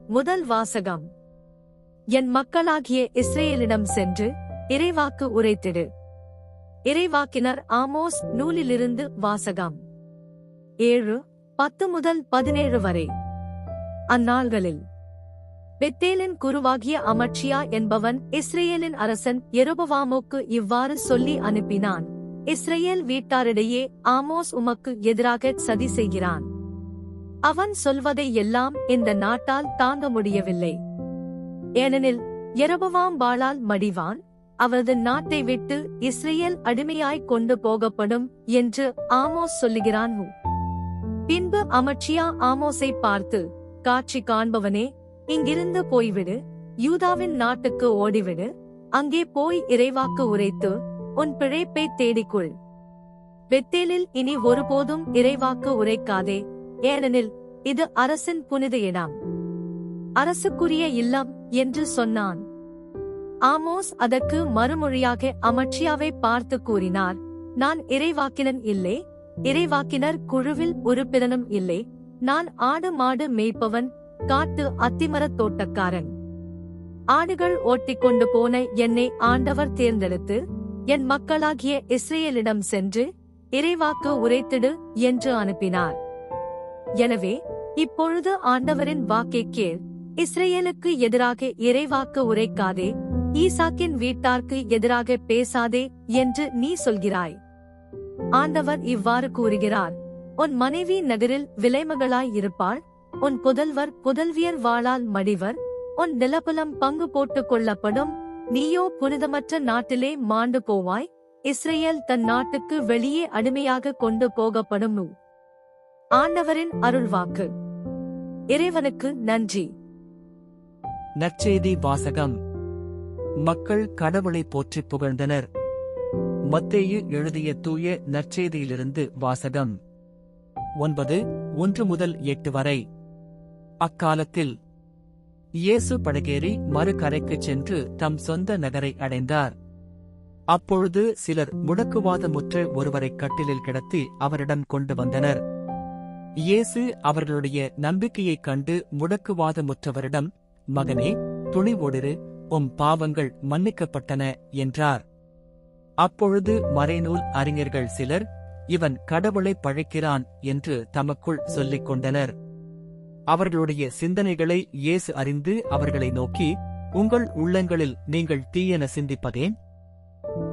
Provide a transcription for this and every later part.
முதல் வாசகம். என் மக்களாகிய இஸ்ரேலிடம் சென்று இறைவாக்கு உரைத்திடு. இறைவாக்கினர் ஆமோஸ் நூலிலிருந்து வாசகம். 7:10-17 வரை. அந்நாள்களில் பெத்தேலின் குருவாகிய அமட்சியா என்பவன் இஸ்ரேலின் அரசன் யெரொபெயாமுக்கு இவ்வாறு சொல்லி அனுப்பினான். இஸ்ரேல் வீட்டாரிடையே ஆமோஸ் உமக்கு எதிராக சதி செய்கிறான். அவன் சொல்வதை எல்லாம் இந்த நாட்டால் தாங்க முடியவில்லை. ஏனெனில் யெரொபெயாம் வாளால் மடிவான், அவரது நாட்டை விட்டு இஸ்ரேல் அடிமையாய் கொண்டு போகப்படும் என்று ஆமோஸ் சொல்லுகிறான். பின்பு அமட்சியா ஆமோஸை பார்த்து, காட்சி காண்பவனே, இங்கிருந்து போய்விடு, யூதாவின் நாட்டுக்கு ஓடிவிடு, அங்கே போய் இறைவாக்கு உரைத்து உன் பிழைப்பை தேடிக்கொள். பெத்தேலில் இனி ஒருபோதும் இறைவாக்கு உரைக்காதே, ஏனெனில் இது அரசின் புனித இடம், அரசுக்குரிய இல்லம் என்று சொன்னான். ஆமோஸ் அதற்கு மறுமொழியாக அமட்சியாவை பார்த்து கூறினார், நான் இறைவாக்கினன் இல்லை, இறைவாக்கினர் குழுவில் உறுப்பினனும் இல்லை. நான் ஆடு மாடு மேய்ப்பவன், காட்டு அத்திமரத் தோட்டக்காரன். ஆடுகள் ஓட்டிக்கொண்டு போன என்னை ஆண்டவர் தேர்ந்தெடுத்து என் மக்களாகிய இஸ்ரேலிடம் சென்று இறைவாக்கு உரைத்திடு என்று அனுப்பினார். எனவே இப்பொழுது ஆண்டவரின் வாக்கை கேள். இஸ்ரேலுக்கு எதிராக இறைவாக்கு உரைக்காதே, ஈசாக்கின் வீட்டார்க்கு எதிராக பேசாதே என்று நீ சொல்கிறாய். ஆண்டவர் இவ்வாறு கூறுகிறார், உன் மனைவி நகரில் விலைமகளாய் இருப்பாள், உன் புதல்வர் புதல்வியர் வாளால் மடிவர், உன் நிலப்புலம் பங்கு போட்டுக் கொள்ளப்படும், நீயோ புனிதமற்ற நாட்டிலே மாண்டு போவாய். இஸ்ரேல் தன் நாட்டுக்கு வெளியே அடிமையாக கொண்டு போகப்படும். ஆண்டவரின் அருள்வாக்கு. இறைவனுக்கு நன்றி. நற்செய்தி வாசகம். மக்கள் கடவுளை போற்றி புகழ்ந்தனர். மத்தேயு எழுதிய தூய நற்செய்தியிலிருந்து வாசகம். 9:1-8 வரை. அக்காலத்தில் இயேசு படகேறி மறுகரைக்குச் சென்று தம் சொந்த நகரை அடைந்தார். அப்பொழுது சிலர் முடக்குவாதமுற்ற ஒருவரைக் கட்டிலில் கிடத்தி அவரிடம் கொண்டு வந்தனர். இயேசு அவர்களுடைய நம்பிக்கையைக் கண்டு முடக்குவாதமுற்றவரிடம், மகனே, துணிவோடிரு, உம் பாவங்கள் மன்னிக்கப்பட்டன என்றார். அப்பொழுது மறைநூல் அறிஞர்கள் சிலர், இவன் கடவுளை பழிக்கிறான் என்று தமக்குள் சொல்லிக் கொண்டனர். அவர்களுடைய சிந்தனைகளை இயேசு அறிந்து அவர்களை நோக்கி, உங்கள் உள்ளங்களில் நீங்கள் தீயென சிந்திப்பதேன்?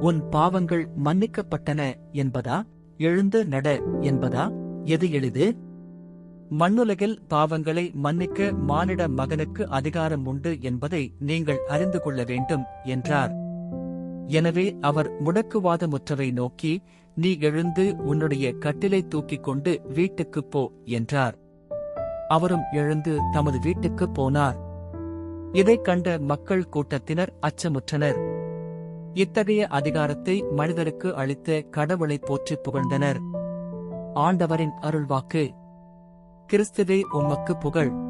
உன் பாவங்கள் மன்னிக்கப்பட்டன என்பதா, எழுந்து நட என்பதா, எது எளிது? மண்ணுலகில் பாவங்களை மன்னிக்க மானிட மகனுக்கு அதிகாரம் உண்டு என்பதை நீங்கள் அறிந்து கொள்ள வேண்டும் என்றார். எனவே அவர் முடக்குவாதமுற்றவை நோக்கி, நீ எழுந்து உன்னுடைய கட்டிலை தூக்கிக் கொண்டு வீட்டுக்குப் போ என்றார். அவரும் எழுந்து தமது வீட்டுக்குப் போனார். இதைக் கண்ட மக்கள் கூட்டத்தினர் அச்சமுற்றனர். இத்தகைய அதிகாரத்தை மனிதருக்கு அளித்த கடவுளை போற்றிப் புகழ்ந்தனர். ஆண்டவரின் அருள்வாக்கு. கிறிஸ்துவே உமக்கு புகழ்.